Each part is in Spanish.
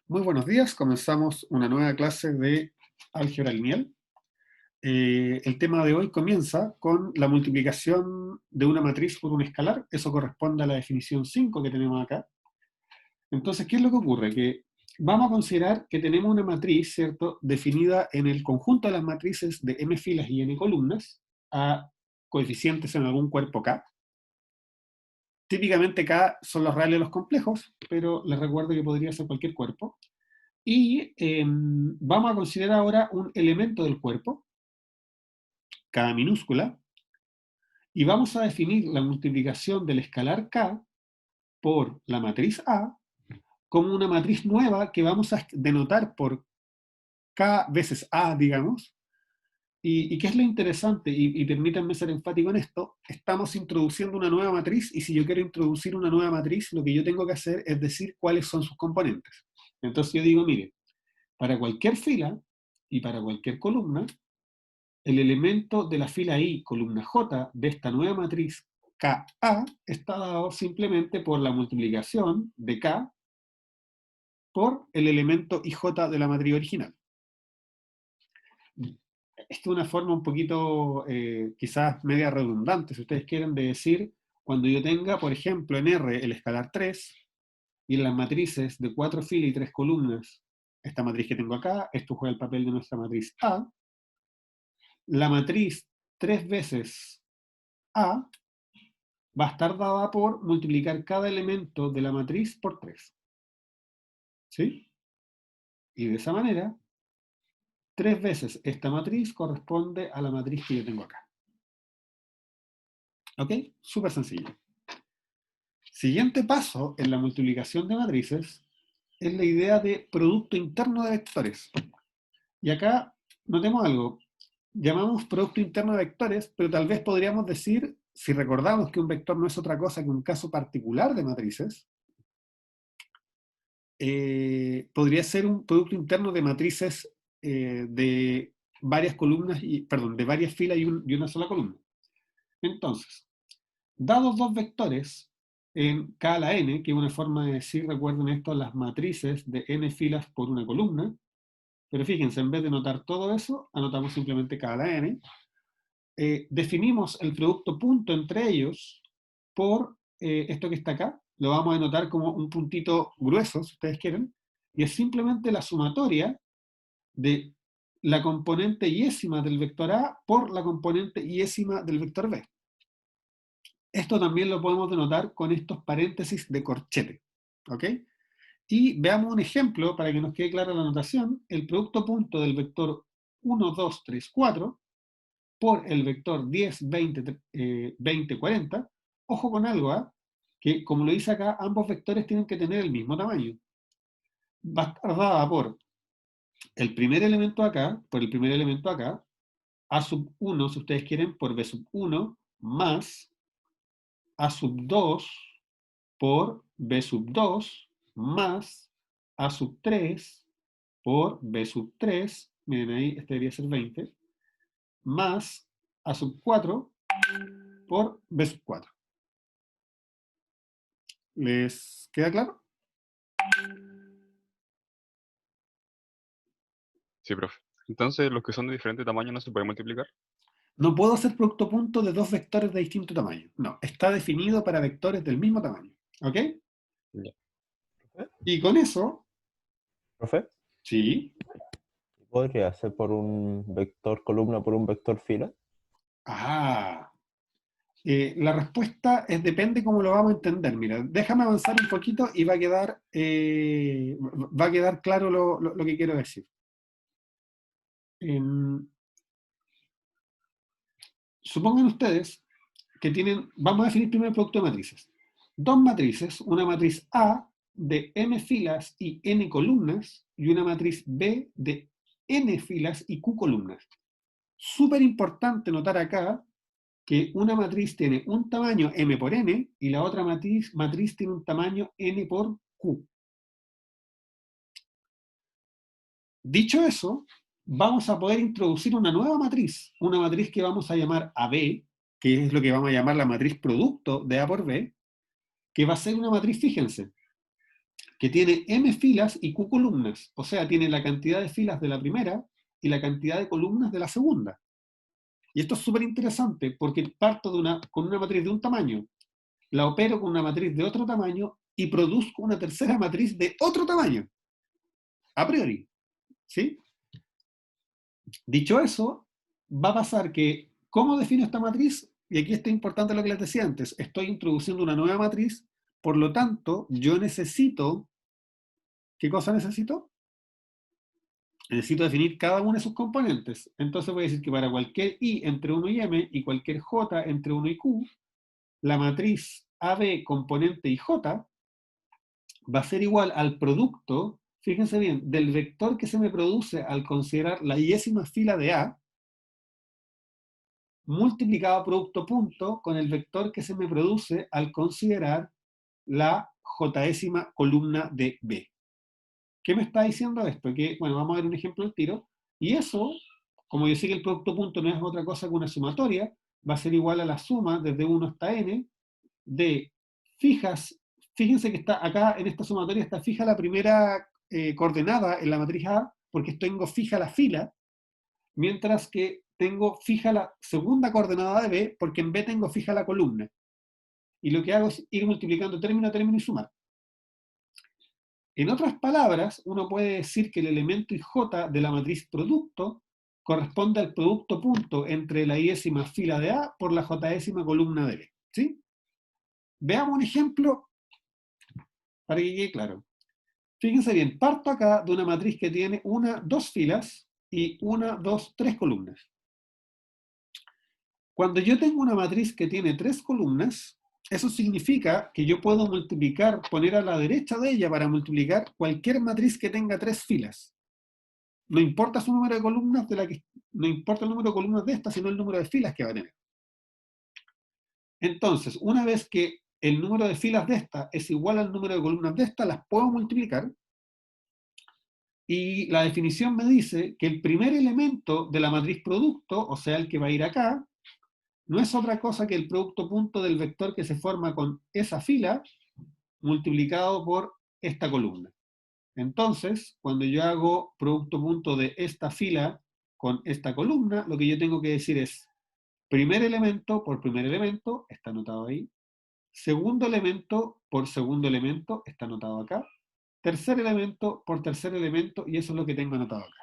Muy buenos días, comenzamos una nueva clase de álgebra lineal. El tema de hoy comienza con la multiplicación de una matriz por un escalar. Eso corresponde a la definición 5 que tenemos acá. Entonces, ¿qué es lo que ocurre? Que vamos a considerar que tenemos una matriz, ¿cierto?, definida en el conjunto de las matrices de m filas y n columnas, a coeficientes en algún cuerpo K. Típicamente K son los reales de los complejos, pero les recuerdo que podría ser cualquier cuerpo. Y vamos a considerar ahora un elemento del cuerpo, K minúscula, y vamos a definir la multiplicación del escalar K por la matriz A como una matriz nueva que vamos a denotar por K veces A, digamos. ¿Y qué es lo interesante? Y permítanme ser enfático en esto, estamos introduciendo una nueva matriz, y si yo quiero introducir una nueva matriz, lo que yo tengo que hacer es decir cuáles son sus componentes. Entonces yo digo, mire, para cualquier fila y para cualquier columna, el elemento de la fila I, columna J, de esta nueva matriz KA, está dado simplemente por la multiplicación de K por el elemento IJ de la matriz original. Esta es una forma un poquito, quizás media redundante, si ustedes quieren, de decir, cuando yo tenga, por ejemplo, en R el escalar 3, y en las matrices de 4 filas y 3 columnas, esta matriz que tengo acá, esto juega el papel de nuestra matriz A, la matriz 3 veces A va a estar dada por multiplicar cada elemento de la matriz por 3. ¿Sí? Y de esa manera, 3 veces esta matriz corresponde a la matriz que yo tengo acá. ¿Ok? Súper sencillo. Siguiente paso en la multiplicación de matrices es la idea de producto interno de vectores. Y acá notemos algo. Llamamos producto interno de vectores, pero tal vez podríamos decir, si recordamos que un vector no es otra cosa que un caso particular de matrices, podría ser un producto interno de matrices de varias columnas, perdón, de varias filas y una sola columna. Entonces, dados dos vectores en K a la n, que es una forma de decir, recuerden esto, las matrices de n filas por una columna, pero fíjense, en vez de notar todo eso, anotamos simplemente K a la n, definimos el producto punto entre ellos por esto que está acá, lo vamos a anotar como un puntito grueso, si ustedes quieren, y es simplemente la sumatoria de la componente yésima del vector A por la componente yésima del vector B. Esto también lo podemos denotar con estos paréntesis de corchete. ¿Ok? Y veamos un ejemplo para que nos quede clara la notación. El producto punto del vector 1, 2, 3, 4 por el vector 10, 20, 20, 40. Ojo con algo, ¿eh? Que como lo dice acá, ambos vectores tienen que tener el mismo tamaño. Va a estar dada por el primer elemento acá, por el primer elemento acá, A sub 1, si ustedes quieren, por B sub 1, más A sub 2 por B sub 2, más A sub 3 por B sub 3, miren ahí, este debería ser 20, más A sub 4 por B sub 4. ¿Les queda claro? Sí, profe. Entonces, los que son de diferente tamaño no se pueden multiplicar. No puedo hacer producto punto de dos vectores de distinto tamaño. No, está definido para vectores del mismo tamaño. ¿Ok? Ya. ¿Profe? Y con eso, ¿Profe? sí. ¿Podría ser por un vector columna por un vector fila? Ah, la respuesta es depende cómo lo vamos a entender. Mira, déjame avanzar un poquito y va a quedar claro lo que quiero decir. Supongan ustedes que tienen, vamos a definir primero el producto de matrices. Dos matrices, una matriz A de m filas y n columnas y una matriz B de n filas y q columnas. Súper importante notar acá que una matriz tiene un tamaño m por n y la otra matriz tiene un tamaño n por q. Dicho eso, vamos a poder introducir una nueva matriz, una matriz que vamos a llamar AB, que es lo que vamos a llamar la matriz producto de A por B, que va a ser una matriz, fíjense, que tiene m filas y q columnas, o sea, tiene la cantidad de filas de la primera y la cantidad de columnas de la segunda. Y esto es súper interesante porque parto con una matriz de un tamaño, la opero con una matriz de otro tamaño y produzco una tercera matriz de otro tamaño, a priori, ¿sí? Dicho eso, va a pasar que, ¿cómo defino esta matriz? Y aquí está importante lo que les decía antes, estoy introduciendo una nueva matriz, por lo tanto, yo necesito, ¿qué cosa necesito? Necesito definir cada uno de sus componentes. Entonces voy a decir que para cualquier i entre 1 y m y cualquier j entre 1 y q, la matriz AB componente ij va a ser igual al producto, fíjense bien, del vector que se me produce al considerar la iésima fila de A, multiplicado producto punto con el vector que se me produce al considerar la jésima columna de B. ¿Qué me está diciendo esto? Que, bueno, vamos a ver un ejemplo al tiro. Y eso, como yo sé que el producto punto no es otra cosa que una sumatoria, va a ser igual a la suma desde 1 hasta n de fíjense que está acá en esta sumatoria está fija la primera coordenada en la matriz A, porque tengo fija la fila, mientras que tengo fija la segunda coordenada de B, porque en B tengo fija la columna. Y lo que hago es ir multiplicando término a término y sumar. En otras palabras, uno puede decir que el elemento ij de la matriz producto corresponde al producto punto entre la iésima fila de A por la jésima columna de B. ¿Sí? Veamos un ejemplo para que quede claro. Fíjense bien, parto acá de una matriz que tiene dos filas y tres columnas. Cuando yo tengo una matriz que tiene 3 columnas, eso significa que yo puedo multiplicar, poner a la derecha de ella para multiplicar cualquier matriz que tenga 3 filas. No importa su número de columnas no importa el número de columnas de esta, sino el número de filas que va a tener. Entonces, una vez que el número de filas de esta es igual al número de columnas de esta, las puedo multiplicar. Y la definición me dice que el primer elemento de la matriz producto, o sea, el que va a ir acá, no es otra cosa que el producto punto del vector que se forma con esa fila multiplicado por esta columna. Entonces, cuando yo hago producto punto de esta fila con esta columna, lo que yo tengo que decir es primer elemento por primer elemento, está anotado ahí. Segundo elemento por segundo elemento, está anotado acá. Tercer elemento por tercer elemento, y eso es lo que tengo anotado acá.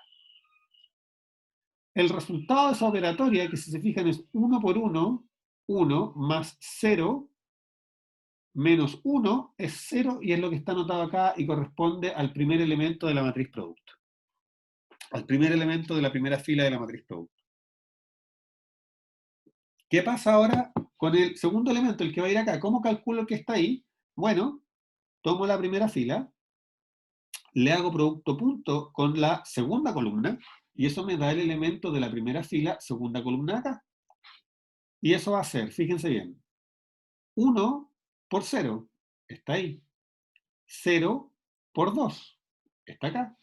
El resultado de esa operatoria, que si se fijan es 1 por 1, 1 más 0 menos 1 es 0 y es lo que está anotado acá y corresponde al primer elemento de la matriz producto. Al primer elemento de la primera fila de la matriz producto. ¿Qué pasa ahora con el segundo elemento, el que va a ir acá? ¿Cómo calculo el que está ahí? Bueno, tomo la primera fila, le hago producto punto con la segunda columna y eso me da el elemento de la primera fila, segunda columna acá. Y eso va a ser, fíjense bien, 1 por 0, está ahí. 0 por 2, está acá.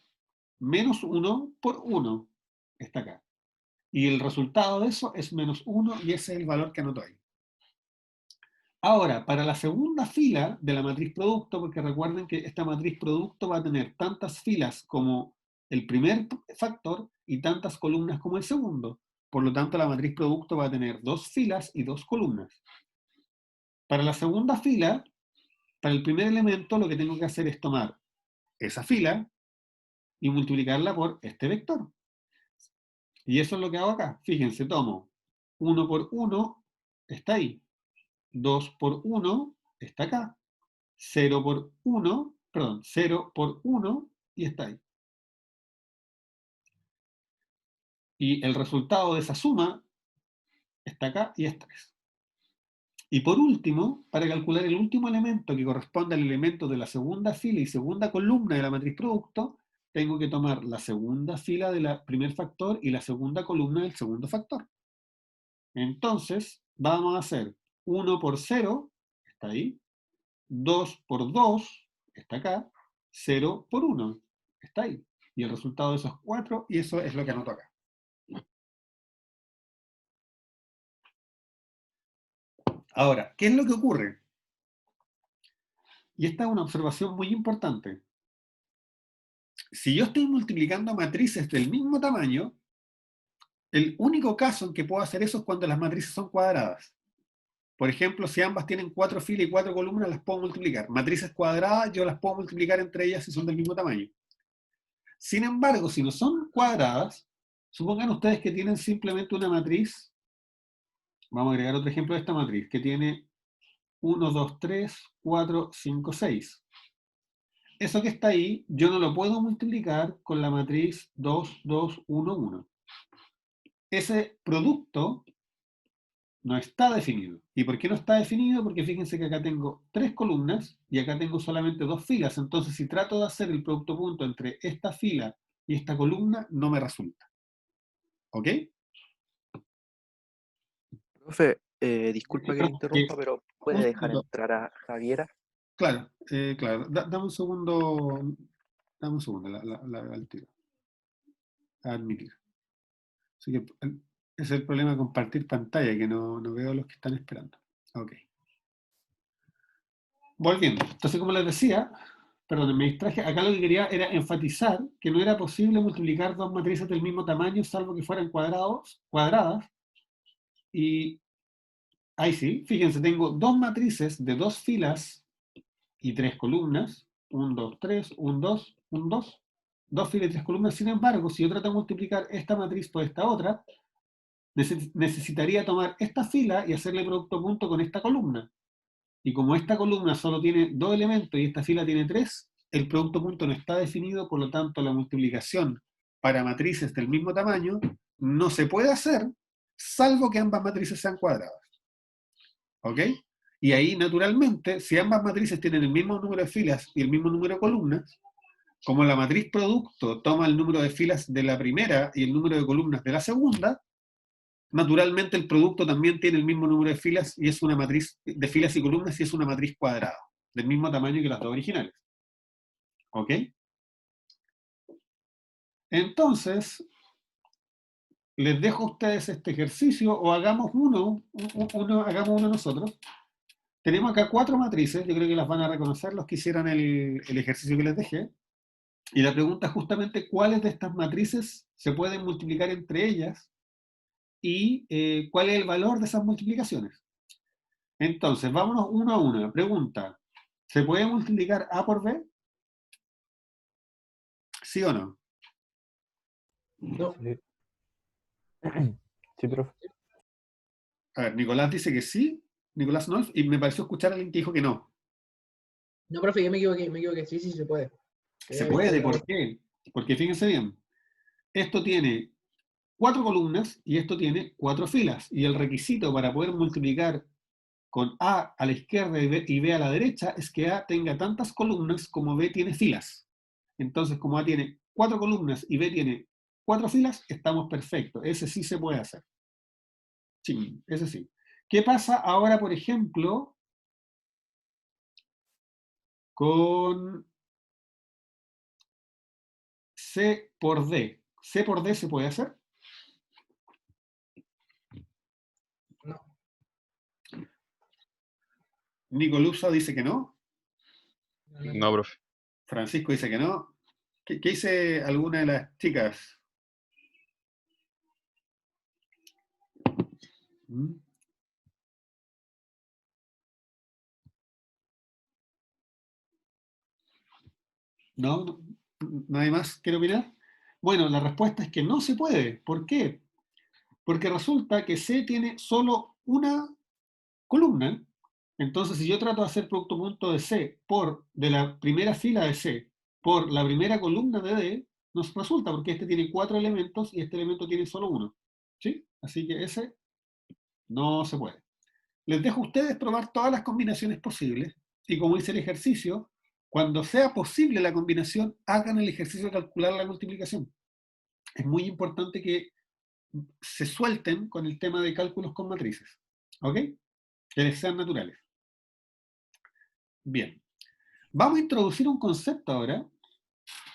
Menos 1 por 1, está acá. Y el resultado de eso es menos 1 y ese es el valor que anoto ahí. Ahora, para la segunda fila de la matriz producto, porque recuerden que esta matriz producto va a tener tantas filas como el primer factor y tantas columnas como el segundo. Por lo tanto, la matriz producto va a tener 2 filas y 2 columnas. Para la segunda fila, para el primer elemento, lo que tengo que hacer es tomar esa fila y multiplicarla por este vector. Y eso es lo que hago acá. Fíjense, tomo 1 por 1, está ahí. 2 por 1, está acá. 0 por 1, perdón, 0 por 1 y está ahí. Y el resultado de esa suma está acá y es 3. Y por último, para calcular el último elemento que corresponde al elemento de la segunda fila y segunda columna de la matriz producto, tengo que tomar la segunda fila del primer factor y la segunda columna del segundo factor. Entonces, vamos a hacer 1 por 0, está ahí, 2 por 2, está acá, 0 por 1, está ahí. Y el resultado de esos 4, y eso es lo que anoto acá. Ahora, ¿qué es lo que ocurre? Y esta es una observación muy importante. si yo estoy multiplicando matrices del mismo tamaño, el único caso en que puedo hacer eso es cuando las matrices son cuadradas. Por ejemplo, si ambas tienen 4 filas y 4 columnas, las puedo multiplicar. Matrices cuadradas, yo las puedo multiplicar entre ellas si son del mismo tamaño. Sin embargo, si no son cuadradas, supongan ustedes que tienen simplemente una matriz. Vamos a agregar otro ejemplo de esta matriz, que tiene 1, 2, 3, 4, 5, 6. Eso que está ahí, yo no lo puedo multiplicar con la matriz 2, 2, 1, 1. Ese producto no está definido. ¿Y por qué no está definido? Porque fíjense que acá tengo 3 columnas y acá tengo solamente 2 filas. Entonces, si trato de hacer el producto punto entre esta fila y esta columna, no me resulta. ¿Ok? Profe, disculpa que le interrumpa, pero Un ¿puede dejar segundo. entrar a Javiera? Claro, claro. Dame un segundo. Dame un segundo, al tiro. A admitir. Así que ese es el problema de compartir pantalla, que no veo a los que están esperando. Ok. Volviendo. Entonces, como les decía, perdón, me distraje. Acá lo que quería era enfatizar que no era posible multiplicar dos matrices del mismo tamaño, salvo que fueran cuadradas. Y ahí sí, fíjense, tengo dos matrices de 2 filas y 3 columnas. 1, 2, 3, 1, 2, 1, 2. 2 filas y 3 columnas. Sin embargo, si yo trato de multiplicar esta matriz por esta otra, necesitaría tomar esta fila y hacerle producto punto con esta columna. Y como esta columna solo tiene 2 elementos y esta fila tiene 3, el producto punto no está definido, por lo tanto la multiplicación para matrices del mismo tamaño no se puede hacer, salvo que ambas matrices sean cuadradas. ¿Ok? Y ahí, naturalmente, si ambas matrices tienen el mismo número de filas y el mismo número de columnas, como la matriz producto toma el número de filas de la primera y el número de columnas de la segunda, naturalmente el producto también tiene el mismo número de filas y es una matriz de filas y columnas y es una matriz cuadrada, del mismo tamaño que las dos originales. ¿Ok? Entonces, les dejo a ustedes este ejercicio o hagamos hagamos uno nosotros. Tenemos acá 4 matrices, yo creo que las van a reconocer los que hicieron el ejercicio que les dejé. Y la pregunta es justamente cuáles de estas matrices se pueden multiplicar entre ellas y cuál es el valor de esas multiplicaciones. Entonces, vámonos uno a uno. Pregunta, ¿se puede multiplicar A por B? ¿Sí o no? No. Sí. Sí, profe. A ver, Nicolás dice que sí, Nicolás Nolf, y me pareció escuchar a alguien que dijo que no. No, profe, yo me equivoqué. Sí, sí, se puede. Se puede, ¿por qué? Porque fíjense bien, esto tiene 4 columnas y esto tiene 4 filas. Y el requisito para poder multiplicar con A a la izquierda y B a la derecha es que A tenga tantas columnas como B tiene filas. Entonces, como A tiene 4 columnas y B tiene 4 filas, estamos perfectos. Ese sí se puede hacer. Sí, ese sí. ¿Qué pasa ahora, por ejemplo, con C por D? ¿C por D se puede hacer? No. Nicolusa dice que no. No, profe. Francisco dice que no. ¿Qué dice alguna de las chicas? ¿Mm? ¿No? ¿Nadie más quiere opinar? Bueno, la respuesta es que no se puede. ¿Por qué? Porque resulta que C tiene solo una columna. Entonces, si yo trato de hacer producto punto de C de la primera fila de C por la primera columna de D, nos resulta porque este tiene 4 elementos y este elemento tiene solo uno. ¿Sí? Así que ese no se puede. Les dejo a ustedes probar todas las combinaciones posibles y como hice el ejercicio, cuando sea posible la combinación, hagan el ejercicio de calcular la multiplicación. Es muy importante que se suelten con el tema de cálculos con matrices. ¿Ok? Que les sean naturales. Bien. Vamos a introducir un concepto ahora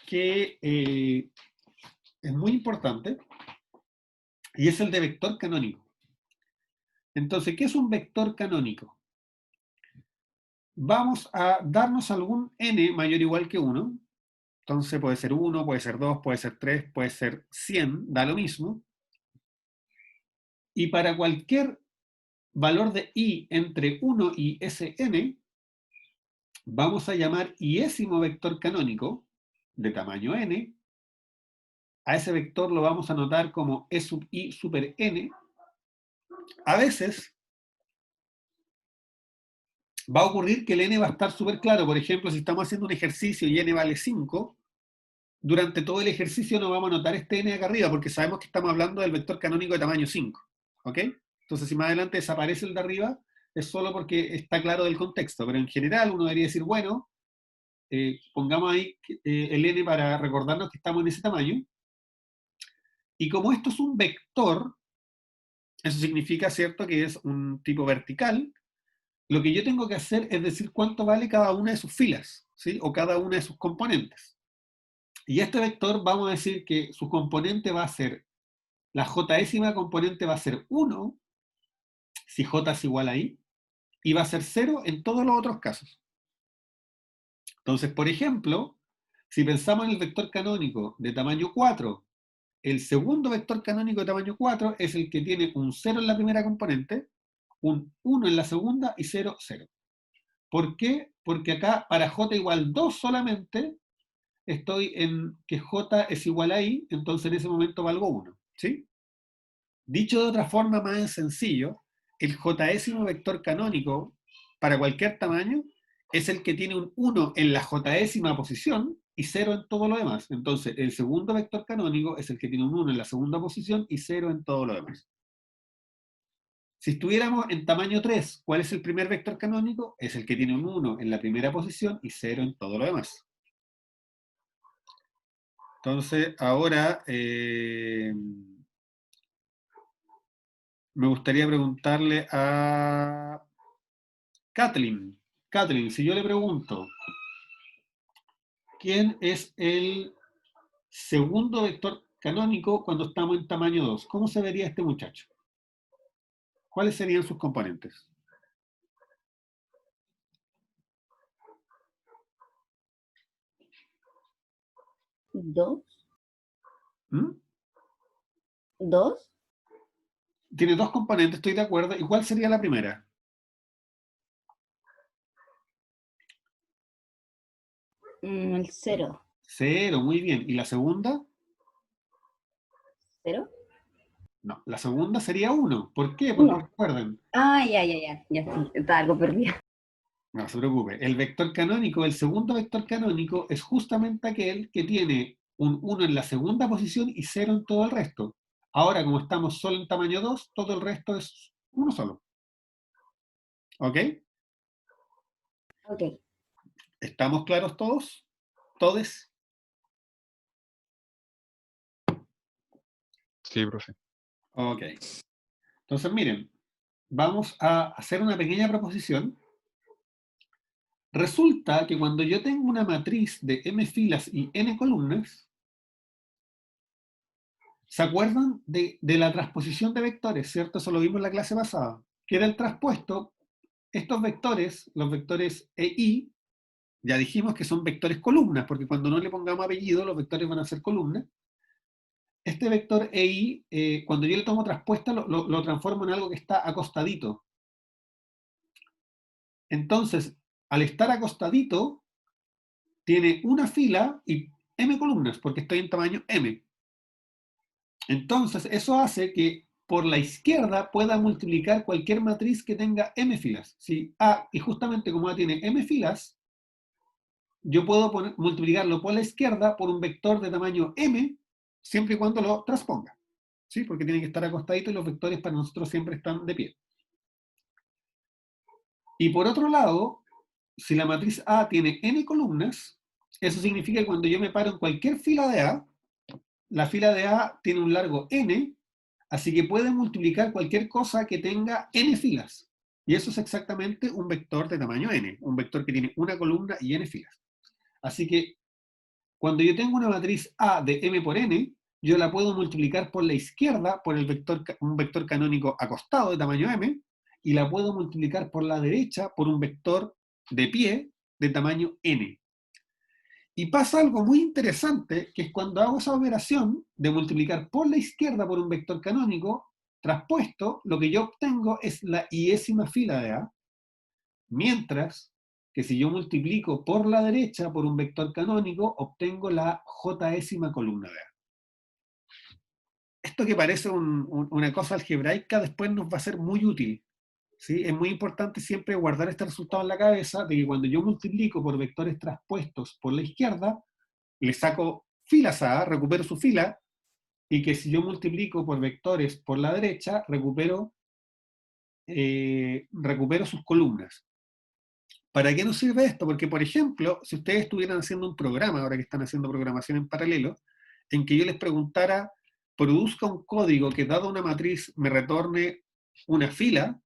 que es muy importante y es el de vector canónico. Entonces, ¿qué es un vector canónico? Vamos a darnos algún n mayor o igual que 1 Entonces puede ser 1, puede ser 2, puede ser 3, puede ser 100, da lo mismo. Y para cualquier valor de i entre 1 y Sn, vamos a llamar iésimo vector canónico de tamaño n. A ese vector lo vamos a anotar como E sub i super n. A veces va a ocurrir que el n va a estar súper claro. Por ejemplo, si estamos haciendo un ejercicio y n vale 5, durante todo el ejercicio no vamos a anotar este n acá arriba, porque sabemos que estamos hablando del vector canónico de tamaño 5. ¿Ok? Entonces, si más adelante desaparece el de arriba, es solo porque está claro del contexto. Pero en general uno debería decir, bueno, pongamos ahí el n para recordarnos que estamos en ese tamaño. Y como esto es un vector, eso significa, ¿cierto?, que es un tipo vertical. Lo que yo tengo que hacer es decir cuánto vale cada una de sus filas, ¿sí? O cada una de sus componentes. Y este vector vamos a decir que su componente va a ser, la jésima componente va a ser 1, si j es igual a i, y va a ser 0 en todos los otros casos. Entonces, por ejemplo, si pensamos en el vector canónico de tamaño 4, el segundo vector canónico de tamaño 4 es el que tiene un 0 en la primera componente, un 1 en la segunda y 0, 0. ¿Por qué? Porque acá para j igual 2 solamente estoy en que j es igual a i, entonces en ese momento valgo 1. ¿Sí? Dicho de otra forma más sencillo, el jésimo vector canónico para cualquier tamaño es el que tiene un 1 en la jésima posición y 0 en todo lo demás. Entonces, el segundo vector canónico es el que tiene un 1 en la segunda posición y 0 en todo lo demás. Si estuviéramos en tamaño 3, ¿cuál es el primer vector canónico? Es el que tiene un 1 en la primera posición y 0 en todo lo demás. Entonces, ahora me gustaría preguntarle a Kathleen. Kathleen, si yo le pregunto, ¿quién es el segundo vector canónico cuando estamos en tamaño 2? ¿Cómo se vería este muchacho? ¿Cuáles serían sus componentes? ¿Dos? ¿Mm? ¿Dos? Tiene dos componentes, estoy de acuerdo. ¿Y cuál sería la primera? El 0. 0, muy bien. ¿Y la segunda? ¿0? No, la segunda sería 1. ¿Por qué? Porque 1. recuerden, Ah, ya sí, está algo perdida. no se preocupe, el vector canónico, el segundo vector canónico es justamente aquel que tiene un 1 en la segunda posición y 0 en todo el resto. Ahora, como estamos solo en tamaño 2, todo el resto es uno solo. ¿Ok? Ok. ¿Estamos claros todos? ¿Todes? Sí, profe. Ok. Entonces, miren, vamos a hacer una pequeña proposición. Resulta que cuando yo tengo una matriz de m filas y n columnas, ¿se acuerdan de la transposición de vectores? ¿Cierto? Eso lo vimos en la clase pasada. Que era el traspuesto. Estos vectores, los vectores EI, ya dijimos que son vectores columnas, porque cuando no le pongamos apellido, los vectores van a ser columnas. Este vector EI, cuando yo le tomo traspuesta, lo transformo en algo que está acostadito. Entonces, al estar acostadito, tiene una fila y m columnas, porque estoy en tamaño m. Entonces, eso hace que por la izquierda pueda multiplicar cualquier matriz que tenga m filas. Si A, y justamente como A tiene m filas, yo puedo multiplicarlo por la izquierda por un vector de tamaño m, siempre y cuando lo transponga. ¿Sí? Porque tiene que estar acostadito y los vectores para nosotros siempre están de pie. Y por otro lado, si la matriz A tiene n columnas, eso significa que cuando yo me paro en cualquier fila de A, la fila de A tiene un largo n, así que puede multiplicar cualquier cosa que tenga n filas. Y eso es exactamente un vector de tamaño n, un vector que tiene una columna y n filas. Así que cuando yo tengo una matriz A de m por n, yo la puedo multiplicar por la izquierda por un vector canónico acostado de tamaño m, y la puedo multiplicar por la derecha por un vector de pie de tamaño n. Y pasa algo muy interesante, que es cuando hago esa operación de multiplicar por la izquierda por un vector canónico, traspuesto, lo que yo obtengo es la iésima fila de A, mientras que si yo multiplico por la derecha por un vector canónico, obtengo la jésima columna de A. Esto que parece una cosa algebraica después nos va a ser muy útil. ¿Sí? Es muy importante siempre guardar este resultado en la cabeza de que cuando yo multiplico por vectores traspuestos por la izquierda, le saco filas a A, recupero su fila, y que si yo multiplico por vectores por la derecha, recupero sus columnas. ¿Para qué nos sirve esto? Porque, por ejemplo, si ustedes estuvieran haciendo un programa, ahora que están haciendo programación en paralelo, en que yo les preguntara, produzca un código que dado una matriz me retorne una fila,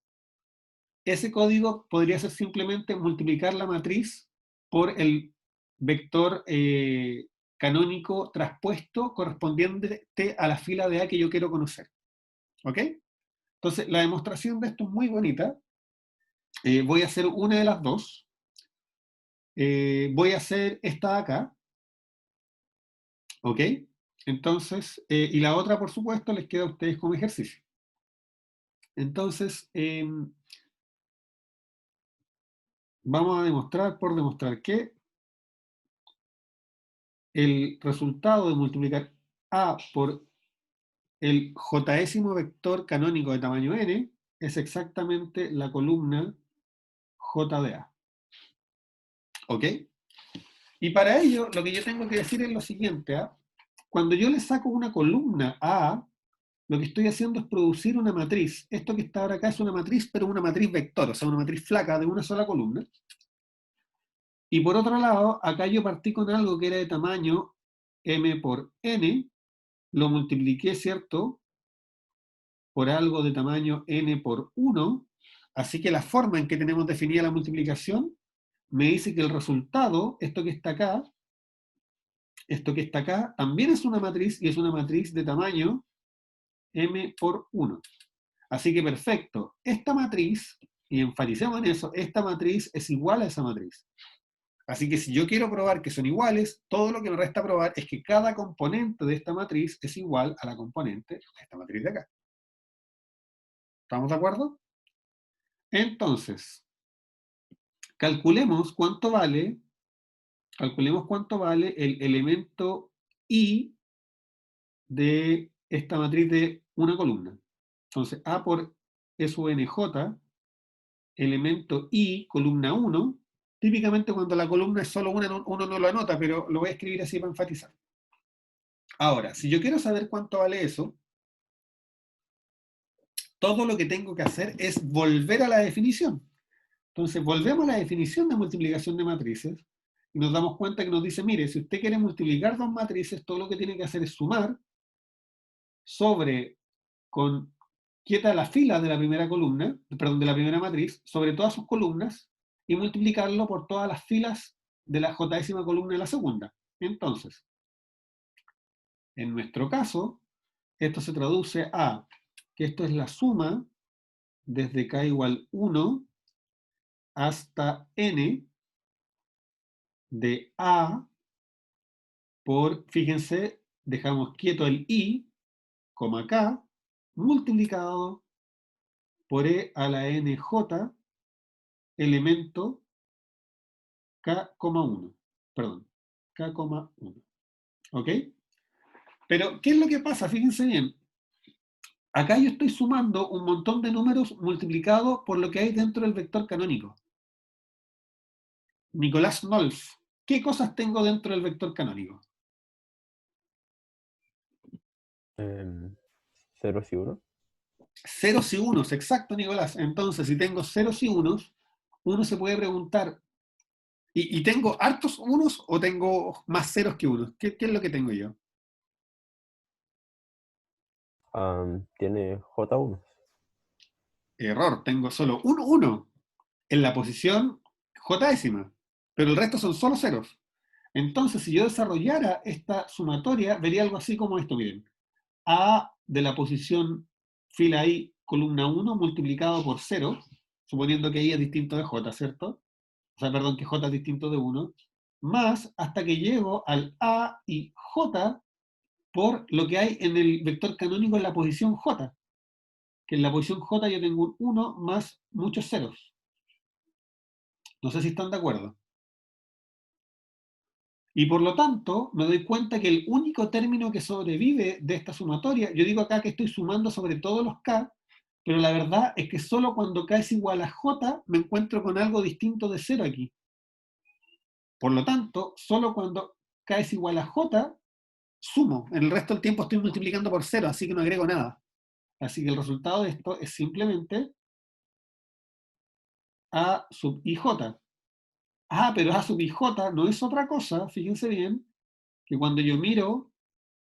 ese código podría ser simplemente multiplicar la matriz por el vector canónico traspuesto correspondiente a la fila de A que yo quiero conocer. ¿Ok? Entonces, la demostración de esto es muy bonita. Voy a hacer una de las dos. Voy a hacer esta de acá. ¿Ok? Entonces, y la otra, por supuesto, les queda a ustedes como ejercicio. Entonces, vamos a demostrar por demostrar que el resultado de multiplicar A por el jésimo vector canónico de tamaño n es exactamente la columna J de A. ¿Ok? Y para ello, lo que yo tengo que decir es lo siguiente. Cuando yo le saco una columna a A, lo que estoy haciendo es producir una matriz. Esto que está ahora acá es una matriz, pero una matriz vector, o sea, una matriz flaca de una sola columna. Y por otro lado, acá yo partí con algo que era de tamaño m por n, lo multipliqué, ¿cierto?, por algo de tamaño n por 1, así que la forma en que tenemos definida la multiplicación me dice que el resultado, esto que está acá, también es una matriz, y es una matriz de tamaño m por 1. Así que perfecto, esta matriz, y enfaticemos en eso, esta matriz es igual a esa matriz. Así que si yo quiero probar que son iguales, todo lo que me resta probar es que cada componente de esta matriz es igual a la componente de esta matriz de acá. ¿Estamos de acuerdo? Entonces, calculemos cuánto vale el elemento I de esta matriz de una columna. Entonces, A por SUNJ, elemento I, columna 1, típicamente cuando la columna es solo una, uno no lo anota, pero lo voy a escribir así para enfatizar. Ahora, si yo quiero saber cuánto vale eso, todo lo que tengo que hacer es volver a la definición. Entonces, volvemos a la definición de multiplicación de matrices y nos damos cuenta que nos dice, mire, si usted quiere multiplicar dos matrices, todo lo que tiene que hacer es sumar con quieta la fila de la primera columna, perdón, de la primera matriz, sobre todas sus columnas, y multiplicarlo por todas las filas de la jésima columna de la segunda. Entonces, en nuestro caso, esto se traduce a que esto es la suma desde k igual 1 hasta n de A por, fíjense, dejamos quieto el I, k, multiplicado por e a la nj, elemento k,1. Perdón, k,1. ¿Ok? Pero, ¿qué es lo que pasa? Fíjense bien. Acá yo estoy sumando un montón de números multiplicados por lo que hay dentro del vector canónico. Nicolás Nolf, ¿qué cosas tengo dentro del vector canónico? Ceros y unos. Ceros y unos, exacto, Nicolás. Entonces, si tengo ceros y unos, uno se puede preguntar, ¿y tengo hartos unos o tengo más ceros que unos? ¿Qué es lo que tengo yo? Tiene J1. Error, tengo solo un 1 en la posición jésima, pero el resto son solo ceros. Entonces, si yo desarrollara esta sumatoria, vería algo así como esto, miren. A de la posición fila I, columna 1, multiplicado por 0, suponiendo que I es distinto de J, ¿cierto? O sea, perdón, que J es distinto de 1, más hasta que llego al A y J por lo que hay en el vector canónico en la posición J, que en la posición J yo tengo un 1 más muchos ceros. No sé si están de acuerdo. Y por lo tanto, me doy cuenta que el único término que sobrevive de esta sumatoria, yo digo acá que estoy sumando sobre todos los K, pero la verdad es que solo cuando K es igual a J me encuentro con algo distinto de 0 aquí. Por lo tanto, solo cuando K es igual a J, sumo. En el resto del tiempo estoy multiplicando por 0, así que no agrego nada. Así que el resultado de esto es simplemente A sub IJ. Ah, pero A sub IJ no es otra cosa, fíjense bien, que cuando yo miro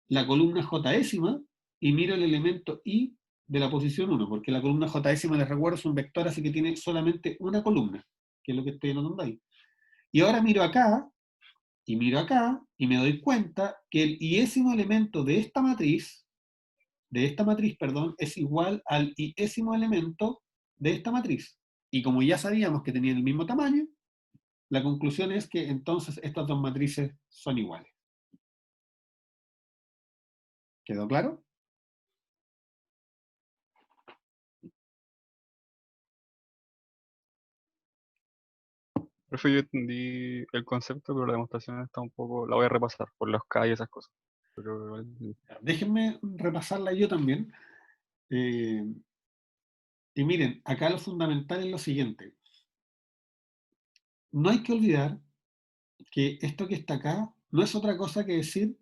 la columna jésima y miro el elemento I de la posición 1, porque la columna jésima, les recuerdo, es un vector, así que tiene solamente una columna, que es lo que estoy anotando ahí. Y ahora miro acá, y miro acá, y me doy cuenta que el iésimo elemento de esta matriz, perdón, es igual al iésimo elemento de esta matriz. Y como ya sabíamos que tenían el mismo tamaño, la conclusión es que entonces estas dos matrices son iguales. ¿Quedó claro? Profe, yo entendí el concepto, pero la demostración está un poco... La voy a repasar por los K y esas cosas. Pero igual entendí. Déjenme repasarla yo también. Y miren, acá lo fundamental es lo siguiente. No hay que olvidar que esto que está acá no es otra cosa que decir,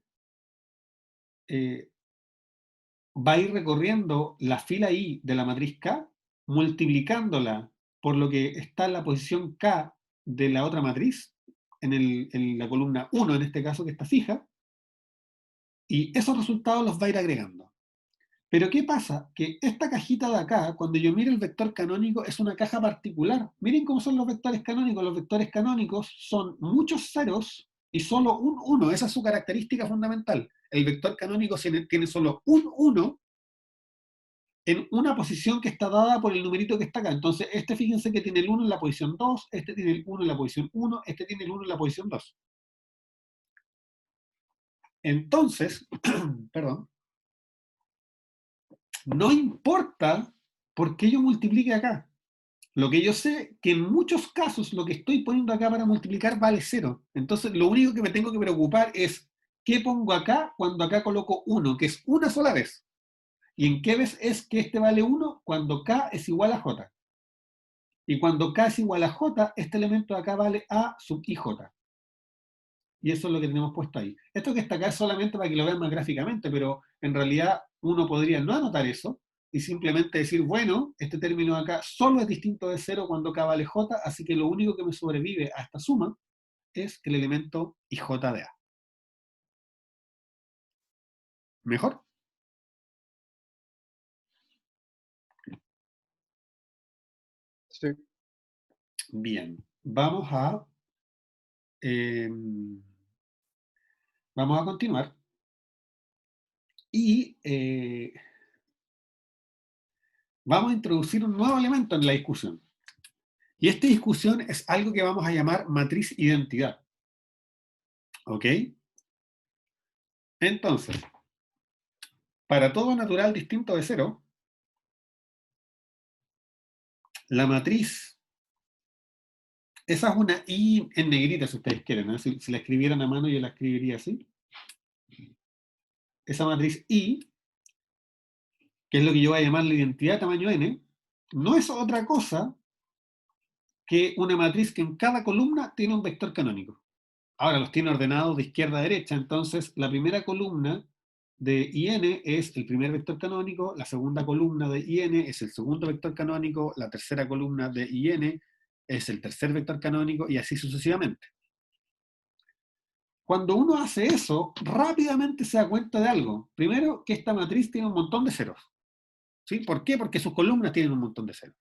va a ir recorriendo la fila I de la matriz K, multiplicándola por lo que está en la posición K de la otra matriz, en la columna 1 en este caso que está fija, y esos resultados los va a ir agregando. Pero ¿qué pasa? Que esta cajita de acá, cuando yo miro el vector canónico, es una caja particular. Miren cómo son los vectores canónicos. Los vectores canónicos son muchos ceros y solo un 1. Esa es su característica fundamental. El vector canónico tiene solo un 1 en una posición que está dada por el numerito que está acá. Entonces, este fíjense que tiene el 1 en la posición 2, este tiene el 1 en la posición 1, este tiene el 1 en la posición 2. Entonces, perdón, no importa por qué yo multiplique acá. Lo que yo sé que en muchos casos lo que estoy poniendo acá para multiplicar vale 0. Entonces lo único que me tengo que preocupar es qué pongo acá cuando acá coloco 1, que es una sola vez. ¿Y en qué vez es que este vale 1? Cuando K es igual a J. Y cuando K es igual a J, este elemento de acá vale A sub IJ. Y eso es lo que tenemos puesto ahí. Esto que está acá es solamente para que lo vean más gráficamente, pero en realidad uno podría no anotar eso y simplemente decir, bueno, este término de acá solo es distinto de 0 cuando K vale J, así que lo único que me sobrevive a esta suma es el elemento IJ de A. ¿Mejor? Sí. Bien. Vamos a continuar. Y vamos a introducir un nuevo elemento en la discusión. Y esta discusión es algo que vamos a llamar matriz identidad. ¿Ok? Entonces, para todo natural distinto de 0, la matriz, esa es una I en negrita si ustedes quieren, ¿no? Si la escribieran a mano yo la escribiría así. Esa matriz I, que es lo que yo voy a llamar la identidad tamaño n, no es otra cosa que una matriz que en cada columna tiene un vector canónico. Ahora los tiene ordenados de izquierda a derecha, entonces la primera columna de IN es el primer vector canónico, la segunda columna de IN es el segundo vector canónico, la tercera columna de IN es el tercer vector canónico y así sucesivamente. Cuando uno hace eso, rápidamente se da cuenta de algo. Primero, que esta matriz tiene un montón de ceros. ¿Sí? ¿Por qué? Porque sus columnas tienen un montón de ceros.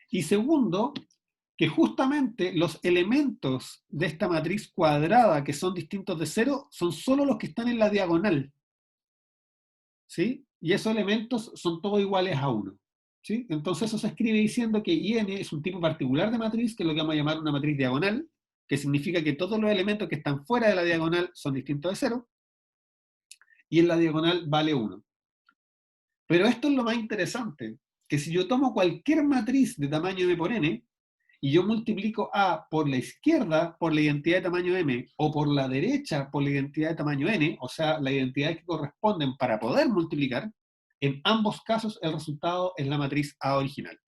Y segundo, que justamente los elementos de esta matriz cuadrada que son distintos de 0 son solo los que están en la diagonal. ¿Sí? Y esos elementos son todos iguales a 1. ¿Sí? Entonces eso se escribe diciendo que IN es un tipo particular de matriz, que es lo que vamos a llamar una matriz diagonal, que significa que todos los elementos que están fuera de la diagonal son distintos de 0, y en la diagonal vale 1. Pero esto es lo más interesante, que si yo tomo cualquier matriz de tamaño m por n, y yo multiplico A por la izquierda por la identidad de tamaño m, o por la derecha por la identidad de tamaño n, o sea, las identidades que corresponden para poder multiplicar, en ambos casos el resultado es la matriz A original.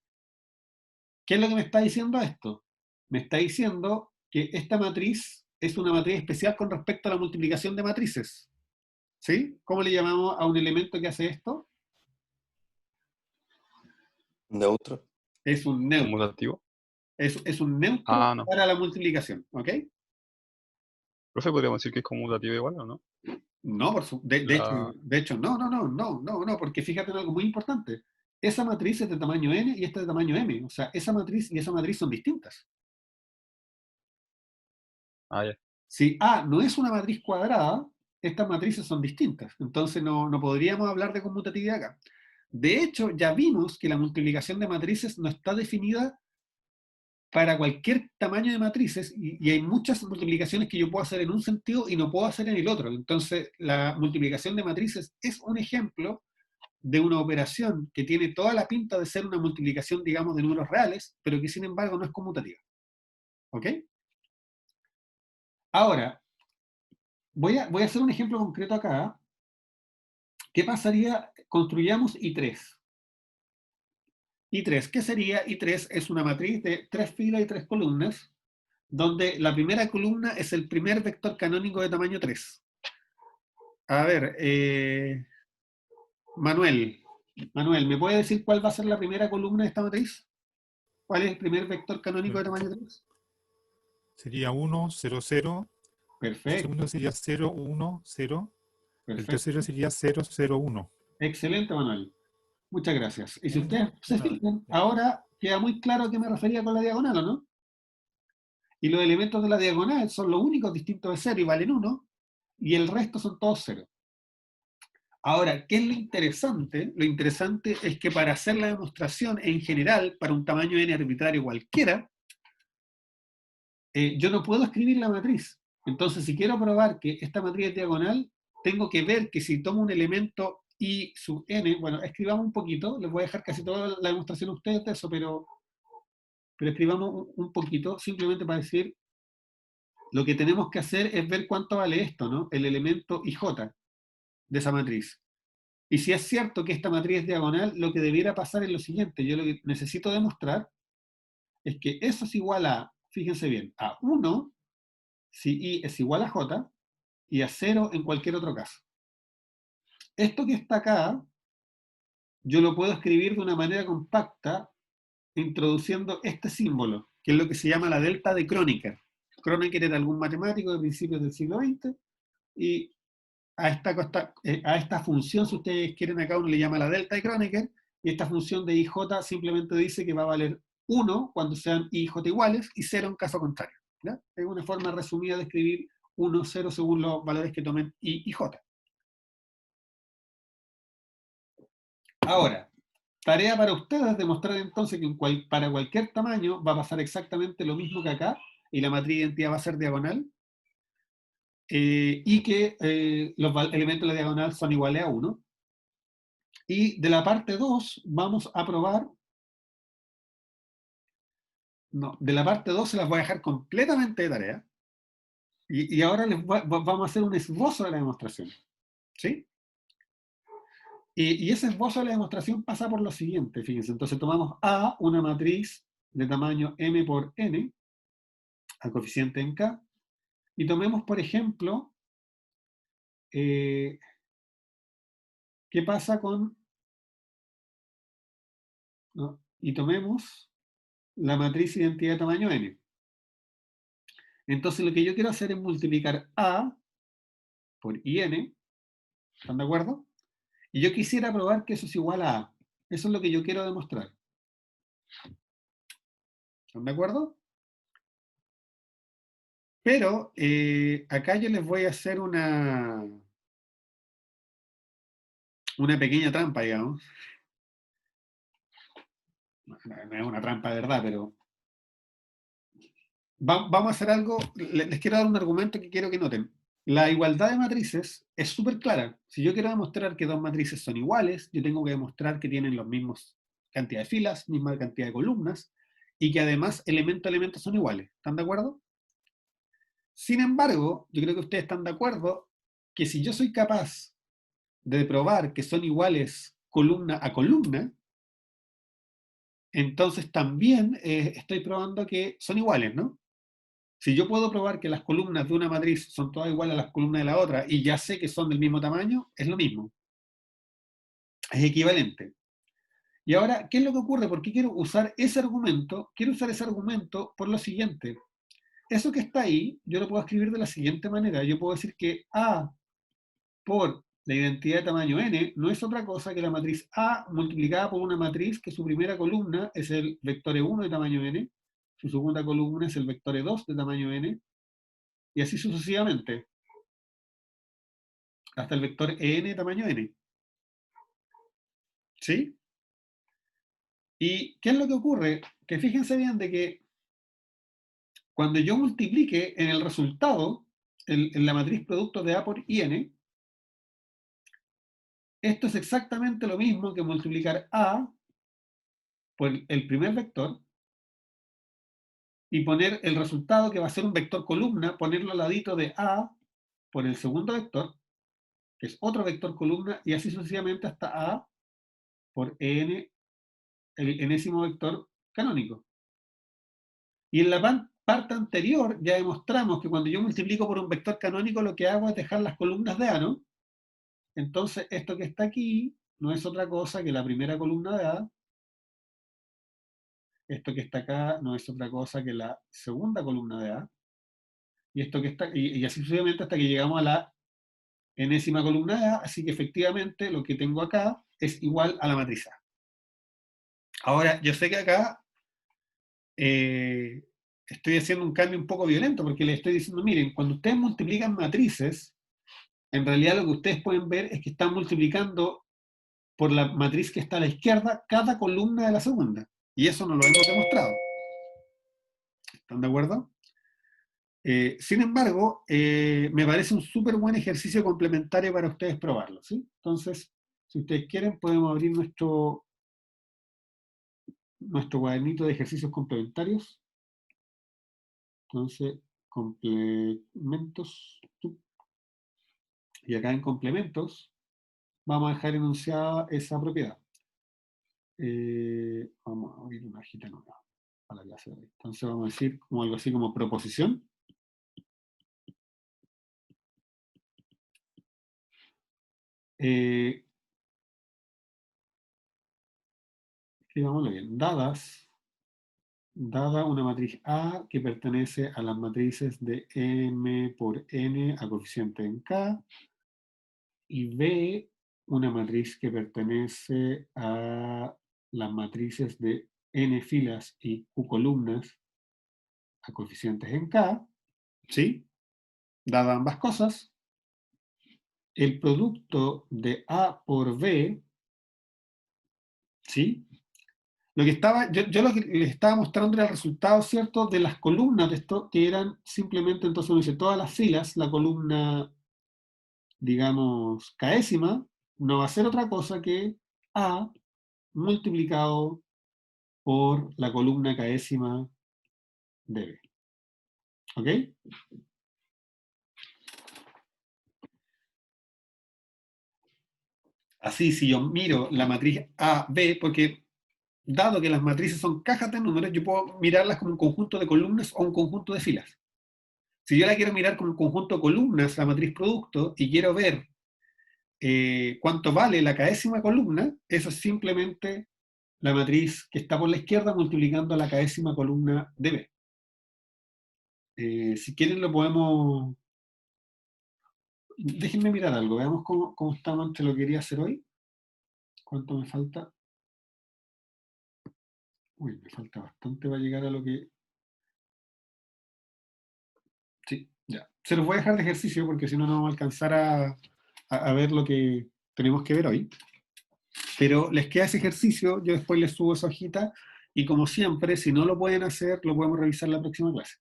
¿Qué es lo que me está diciendo esto? Me está diciendo que esta matriz es una matriz especial con respecto a la multiplicación de matrices. ¿Sí? ¿Cómo le llamamos a un elemento que hace esto? Neutro. Es un neutro. ¿Conmutativo? Es un neutro No. para la multiplicación, ¿ok? Profe, podríamos decir que es conmutativo igual, ¿o no? No, de hecho, no, porque fíjate en algo muy importante. Esa matriz es de tamaño n y esta es de tamaño m. O sea, esa matriz y esa matriz son distintas. Ya. Si A no es una matriz cuadrada, estas matrices son distintas. Entonces no podríamos hablar de conmutatividad acá. De hecho, ya vimos que la multiplicación de matrices no está definida para cualquier tamaño de matrices, y hay muchas multiplicaciones que yo puedo hacer en un sentido y no puedo hacer en el otro. Entonces, la multiplicación de matrices es un ejemplo de una operación que tiene toda la pinta de ser una multiplicación, digamos, de números reales, pero que sin embargo no es conmutativa. ¿Ok? Ahora, voy a hacer un ejemplo concreto acá. ¿Qué pasaría? Construyamos I3. I3, ¿qué sería? I3 es una matriz de 3 filas y 3 columnas, donde la primera columna es el primer vector canónico de tamaño 3. A ver, Manuel, ¿me puede decir cuál va a ser la primera columna de esta matriz? ¿Cuál es el primer vector canónico de tamaño 3? Sería 1, 0, 0. El Perfecto, segundo sería 0, 1, 0. El perfecto. tercero sería 0, 0, 1. Excelente, Manuel. Muchas gracias. Y si ustedes se Nada. fijan, ahora queda muy claro a qué me refería con la diagonal, ¿o no? Y los elementos de la diagonal son los únicos distintos de 0 y valen 1, y el resto son todos 0. Ahora, ¿qué es lo interesante? Lo interesante es que para hacer la demostración en general, para un tamaño n arbitrario cualquiera, yo no puedo escribir la matriz. Entonces, si quiero probar que esta matriz es diagonal, tengo que ver que si tomo un elemento i sub n, bueno, escribamos un poquito, les voy a dejar casi toda la demostración a ustedes de eso, pero escribamos un poquito, simplemente para decir, lo que tenemos que hacer es ver cuánto vale esto, ¿no? El elemento ij de esa matriz. Y si es cierto que esta matriz es diagonal, lo que debiera pasar es lo siguiente. Yo lo que necesito demostrar es que eso es igual a, fíjense bien, a 1 si i es igual a j, y a 0 en cualquier otro caso. Esto que está acá, yo lo puedo escribir de una manera compacta introduciendo este símbolo, que es lo que se llama la delta de Kronecker. Kronecker era algún matemático de principios del siglo XX, y a esta función, si ustedes quieren acá, uno le llama la delta de Kronecker, y esta función de IJ simplemente dice que va a valer 1 cuando sean IJ iguales y 0 en caso contrario. ¿Ya? Es una forma resumida de escribir 1, 0 según los valores que tomen I y J. Ahora, tarea para ustedes demostrar entonces que para cualquier tamaño va a pasar exactamente lo mismo que acá, y la matriz de identidad va a ser diagonal, y que los elementos de la diagonal son iguales a 1. Y de la parte 2 vamos a probar, no, de la parte 2 se las voy a dejar completamente de tarea, y ahora vamos a hacer un esbozo de la demostración. ¿Sí? Y ese esbozo de la demostración pasa por lo siguiente, fíjense. Entonces tomamos A, una matriz de tamaño m por n, al coeficiente en k, y tomemos, por ejemplo, ¿qué pasa con...? ¿No? Y tomemos la matriz identidad de tamaño n. Entonces lo que yo quiero hacer es multiplicar A por IN, ¿están de acuerdo? Y yo quisiera probar que eso es igual a A. Eso es lo que yo quiero demostrar. ¿Están de acuerdo? Pero acá yo les voy a hacer una pequeña trampa, digamos. No es una trampa de verdad, pero Vamos a hacer algo, les quiero dar un argumento que quiero que noten. La igualdad de matrices es súper clara. Si yo quiero demostrar que dos matrices son iguales, yo tengo que demostrar que tienen los mismos cantidad de filas, misma cantidad de columnas, y que además elemento a elemento son iguales. ¿Están de acuerdo? Sin embargo, yo creo que ustedes están de acuerdo que si yo soy capaz de probar que son iguales columna a columna, entonces también estoy probando que son iguales, ¿no? Si yo puedo probar que las columnas de una matriz son todas iguales a las columnas de la otra y ya sé que son del mismo tamaño, es lo mismo. Es equivalente. Y ahora, ¿qué es lo que ocurre? ¿Por qué quiero usar ese argumento? Quiero usar ese argumento por lo siguiente. Eso que está ahí, yo lo puedo escribir de la siguiente manera. Yo puedo decir que A por la identidad de tamaño n no es otra cosa que la matriz A multiplicada por una matriz que su primera columna es el vector E1 de tamaño n, su segunda columna es el vector E2 de tamaño n, y así sucesivamente, hasta el vector en de tamaño n. ¿Sí? ¿Y qué es lo que ocurre? Que fíjense bien de que cuando yo multiplique en el resultado, en la matriz producto de A por IN, esto es exactamente lo mismo que multiplicar A por el primer vector y poner el resultado, que va a ser un vector columna, ponerlo al ladito de A por el segundo vector, que es otro vector columna, y así sucesivamente hasta A por n, el enésimo vector canónico. Y en la parte anterior ya demostramos que cuando yo multiplico por un vector canónico, lo que hago es dejar las columnas de A, ¿no? Entonces, esto que está aquí no es otra cosa que la primera columna de A. Esto que está acá no es otra cosa que la segunda columna de A. Y esto que está, y así sucesivamente hasta que llegamos a la enésima columna de A. Así que efectivamente lo que tengo acá es igual a la matriz A. Ahora, yo sé que acá estoy haciendo un cambio un poco violento porque le estoy diciendo, miren, cuando ustedes multiplican matrices, en realidad lo que ustedes pueden ver es que están multiplicando por la matriz que está a la izquierda cada columna de la segunda. Y eso no lo hemos demostrado. ¿Están de acuerdo? Sin embargo, me parece un súper buen ejercicio complementario para ustedes probarlo, ¿sí? Entonces, si ustedes quieren, podemos abrir nuestro cuadernito de ejercicios complementarios. Entonces, complementos. Y acá en complementos, vamos a dejar enunciada esa propiedad. Vamos a abrir una hojita nueva a la clase de hoy. Entonces vamos a decir como algo así como proposición. Escribámoslo bien. Dada una matriz A que pertenece a las matrices de M por N a coeficiente en K, y B, una matriz que pertenece a las matrices de N filas y Q columnas a coeficientes en K, ¿sí? Dadas ambas cosas, el producto de A por B, ¿sí? Lo que estaba, yo lo que les estaba mostrando era el resultado, ¿cierto?, de las columnas de esto, que eran simplemente, entonces uno dice, todas las filas, la columna, digamos, késima, no va a ser otra cosa que A multiplicado por la columna késima de B. ¿Ok? Así, si yo miro la matriz A, B, porque dado que las matrices son cajas de números, yo puedo mirarlas como un conjunto de columnas o un conjunto de filas. Si yo la quiero mirar como un conjunto de columnas, la matriz producto, y quiero ver cuánto vale la késima columna, eso es simplemente la matriz que está por la izquierda multiplicando la késima columna de B. Si quieren lo podemos... Déjenme mirar algo, veamos cómo estamos entre lo que quería hacer hoy. ¿Cuánto me falta? Uy, me falta bastante para llegar a lo que... Sí, ya. Se los voy a dejar de ejercicio porque si no, no vamos a alcanzar a ver lo que tenemos que ver hoy. Pero les queda ese ejercicio, yo después les subo esa hojita y como siempre, si no lo pueden hacer, lo podemos revisar la próxima clase.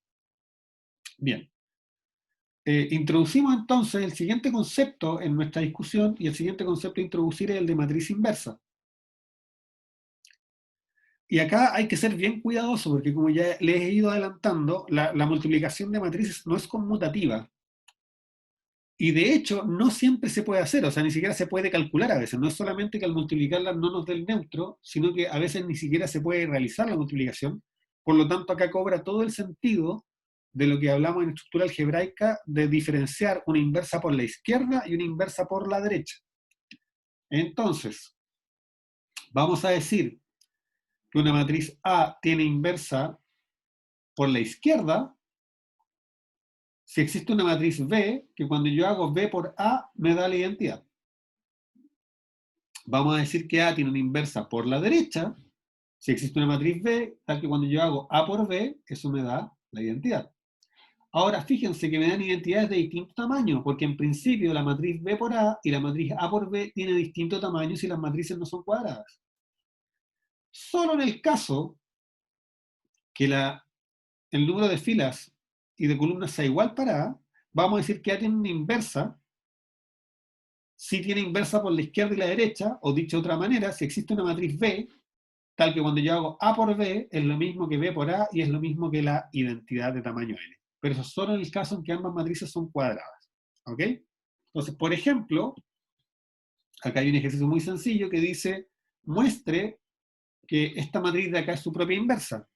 Bien. Introducimos entonces el siguiente concepto en nuestra discusión, y el siguiente concepto a introducir es el de matriz inversa. Y acá hay que ser bien cuidadoso, porque como ya les he ido adelantando, la multiplicación de matrices no es conmutativa. Y de hecho, no siempre se puede hacer, o sea, ni siquiera se puede calcular a veces. No es solamente que al multiplicarlas no nos dé el neutro, sino que a veces ni siquiera se puede realizar la multiplicación. Por lo tanto, acá cobra todo el sentido de lo que hablamos en estructura algebraica, de diferenciar una inversa por la izquierda y una inversa por la derecha. Entonces, vamos a decir que una matriz A tiene inversa por la izquierda si existe una matriz B, que cuando yo hago B por A me da la identidad. Vamos a decir que A tiene una inversa por la derecha, si existe una matriz B, tal que cuando yo hago A por B, eso me da la identidad. Ahora, fíjense que me dan identidades de distinto tamaño, porque en principio la matriz B por A y la matriz A por B tienen distinto tamaño si las matrices no son cuadradas. Solo en el caso que el número de filas y de columnas sea igual para A, vamos a decir que A tiene una inversa, si tiene inversa por la izquierda y la derecha, o dicho de otra manera, si existe una matriz B, tal que cuando yo hago A por B, es lo mismo que B por A y es lo mismo que la identidad de tamaño N. Pero eso solo en el caso en que ambas matrices son cuadradas. ¿Ok? Entonces, por ejemplo, acá hay un ejercicio muy sencillo que dice, muestre que esta matriz de acá es su propia inversa.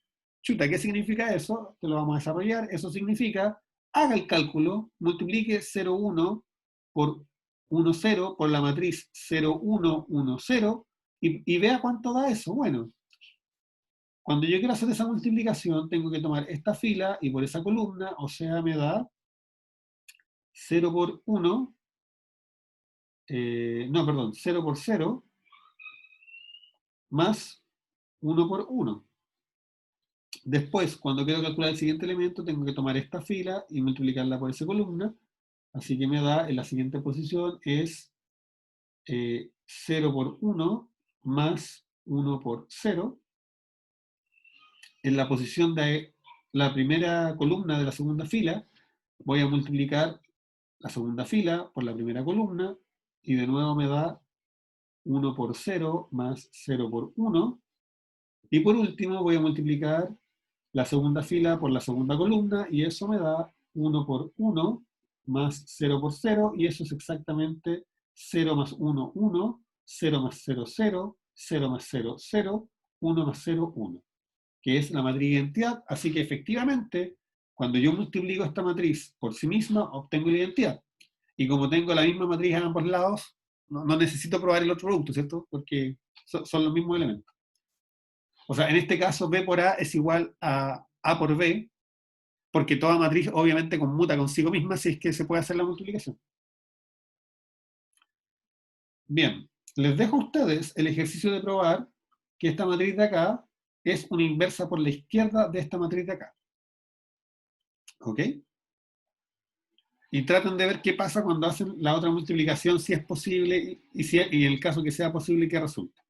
Chuta, ¿qué significa eso? Te lo vamos a desarrollar. Eso significa, haga el cálculo, multiplique 0,1 por 1,0 por la matriz 0,1,1,0 y vea cuánto da eso. Bueno, cuando yo quiero hacer esa multiplicación, tengo que tomar esta fila y por esa columna, o sea, me da 0 por 1, no, perdón, 0 por 0, más 1 por 1. Después, cuando quiero calcular el siguiente elemento, tengo que tomar esta fila y multiplicarla por esa columna. Así que me da, en la siguiente posición, es 0 por 1 más 1 por 0. En la posición de la primera columna de la segunda fila, voy a multiplicar la segunda fila por la primera columna, y de nuevo me da 1 por 0 más 0 por 1. Y por último voy a multiplicar la segunda fila por la segunda columna, y eso me da 1 por 1 más 0 por 0, y eso es exactamente 0 más 1, 1, 0 más 0, 0, 0 más 0, 0, 1 más 0, 1, que es la matriz de identidad. Así que efectivamente, cuando yo multiplico esta matriz por sí misma, obtengo la identidad. Y como tengo la misma matriz a ambos lados, no necesito probar el otro producto, ¿cierto? Porque son los mismos elementos. O sea, en este caso, B por A es igual a A por B, porque toda matriz obviamente conmuta consigo misma si es que se puede hacer la multiplicación. Bien, les dejo a ustedes el ejercicio de probar que esta matriz de acá es una inversa por la izquierda de esta matriz de acá. ¿Ok? Y traten de ver qué pasa cuando hacen la otra multiplicación, si es posible, y en el caso que sea posible, qué resulta.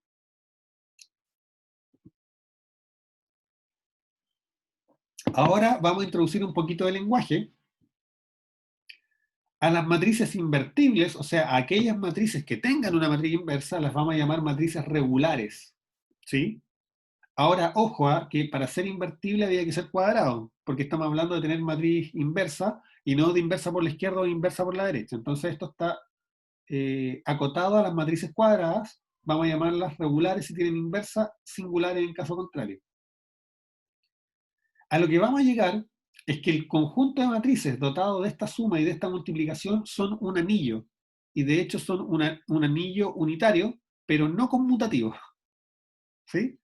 Ahora vamos a introducir un poquito de lenguaje a las matrices invertibles, o sea, a aquellas matrices que tengan una matriz inversa, las vamos a llamar matrices regulares. ¿Sí? Ahora, ojo, que para ser invertible había que ser cuadrado, porque estamos hablando de tener matriz inversa y no de inversa por la izquierda o inversa por la derecha. Entonces esto está acotado a las matrices cuadradas, vamos a llamarlas regulares si tienen inversa, singulares en caso contrario. A lo que vamos a llegar es que el conjunto de matrices dotado de esta suma y de esta multiplicación son un anillo, y de hecho son un anillo unitario, pero no conmutativo. ¿Sí?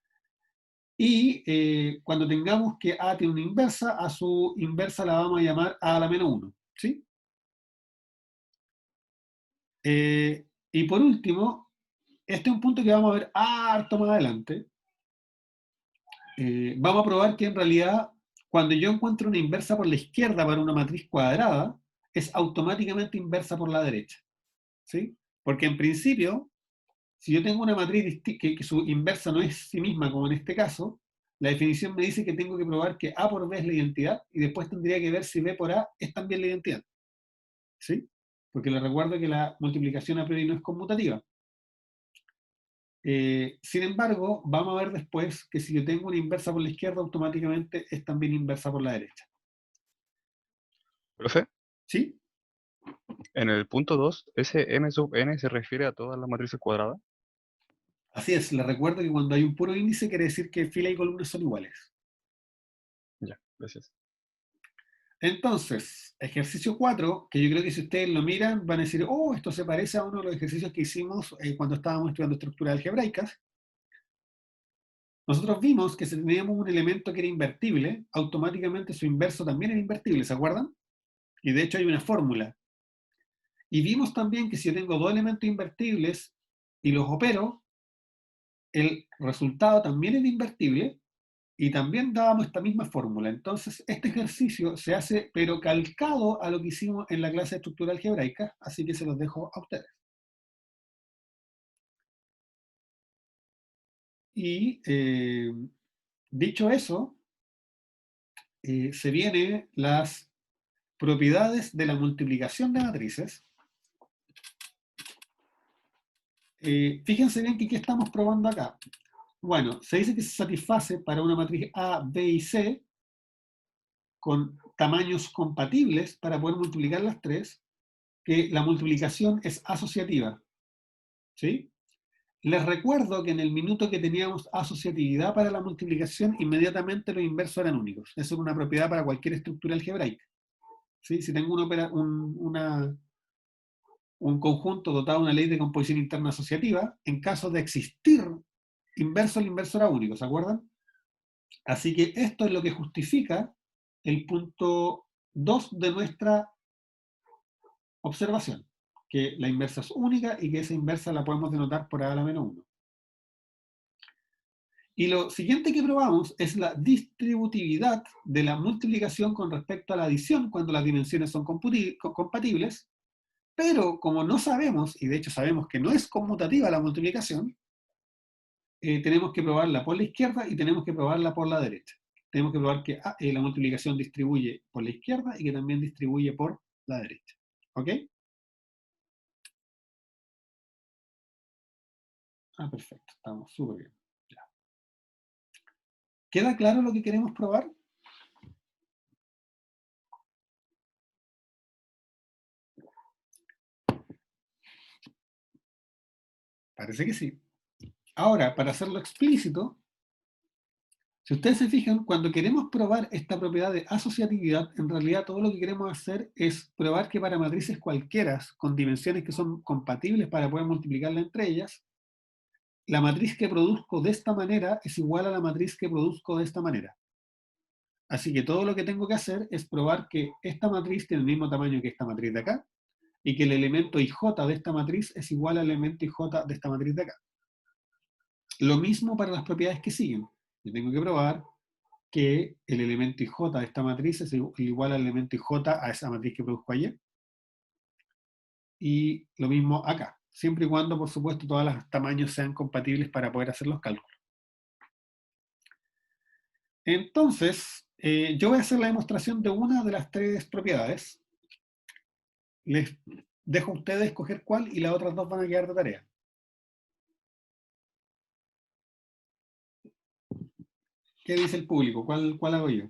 Y cuando tengamos que A tiene una inversa, a su inversa la vamos a llamar A a la menos 1. ¿Sí? Y por último, este es un punto que vamos a ver harto más adelante. Vamos a probar que en realidad, cuando yo encuentro una inversa por la izquierda para una matriz cuadrada, es automáticamente inversa por la derecha. ¿Sí? Porque en principio, si yo tengo una matriz que su inversa no es sí misma, como en este caso, la definición me dice que tengo que probar que A por B es la identidad y después tendría que ver si B por A es también la identidad. ¿Sí? Porque les recuerdo que la multiplicación a priori no es conmutativa. Sin embargo, vamos a ver después que si yo tengo una inversa por la izquierda, automáticamente es también inversa por la derecha. Profe, ¿Sí? en el punto 2, ese m sub n se refiere a todas las matrices cuadradas. Así es, les recuerdo que cuando hay un puro índice quiere decir que fila y columnas son iguales. Ya, gracias. Entonces, ejercicio 4, que yo creo que si ustedes lo miran, van a decir, oh, esto se parece a uno de los ejercicios que hicimos cuando estábamos estudiando estructuras algebraicas. Nosotros vimos que si teníamos un elemento que era invertible, automáticamente su inverso también era invertible, ¿se acuerdan? Y de hecho hay una fórmula. Y vimos también que si yo tengo dos elementos invertibles y los opero, el resultado también es invertible y también dábamos esta misma fórmula. Entonces, este ejercicio se hace, pero calcado a lo que hicimos en la clase de estructura algebraica, así que se los dejo a ustedes. Y dicho eso, se vienen las propiedades de la multiplicación de matrices. Fíjense bien que ¿qué estamos probando acá? Bueno, se dice que se satisface para una matriz A, B y C con tamaños compatibles para poder multiplicar las tres, que la multiplicación es asociativa. ¿Sí? Les recuerdo que en el minuto que teníamos asociatividad para la multiplicación, inmediatamente los inversos eran únicos. Eso es una propiedad para cualquier estructura algebraica. ¿Sí? Si tengo un conjunto dotado de una ley de composición interna asociativa, en caso de existir inverso, el inverso era único, ¿se acuerdan? Así que esto es lo que justifica el punto 2 de nuestra observación, que la inversa es única y que esa inversa la podemos denotar por A a la menos 1. Y lo siguiente que probamos es la distributividad de la multiplicación con respecto a la adición cuando las dimensiones son compatibles, pero como no sabemos, y de hecho sabemos que no es conmutativa la multiplicación, tenemos que probarla por la izquierda y tenemos que probarla por la derecha. Tenemos que probar que la multiplicación distribuye por la izquierda y que también distribuye por la derecha. ¿Ok? Perfecto, estamos súper bien. Ya. ¿Queda claro lo que queremos probar? Parece que sí. Ahora, para hacerlo explícito, si ustedes se fijan, cuando queremos probar esta propiedad de asociatividad, en realidad todo lo que queremos hacer es probar que para matrices cualquiera, con dimensiones que son compatibles para poder multiplicarla entre ellas, la matriz que produzco de esta manera es igual a la matriz que produzco de esta manera. Así que todo lo que tengo que hacer es probar que esta matriz tiene el mismo tamaño que esta matriz de acá, y que el elemento IJ de esta matriz es igual al elemento IJ de esta matriz de acá. Lo mismo para las propiedades que siguen. Yo tengo que probar que el elemento IJ de esta matriz es igual al elemento IJ a esa matriz que produzco ayer. Y lo mismo acá, siempre y cuando, por supuesto, todos los tamaños sean compatibles para poder hacer los cálculos. Entonces, yo voy a hacer la demostración de una de las tres propiedades. Les dejo a ustedes escoger cuál y las otras dos van a quedar de tarea. ¿Qué dice el público? ¿Cuál hago yo?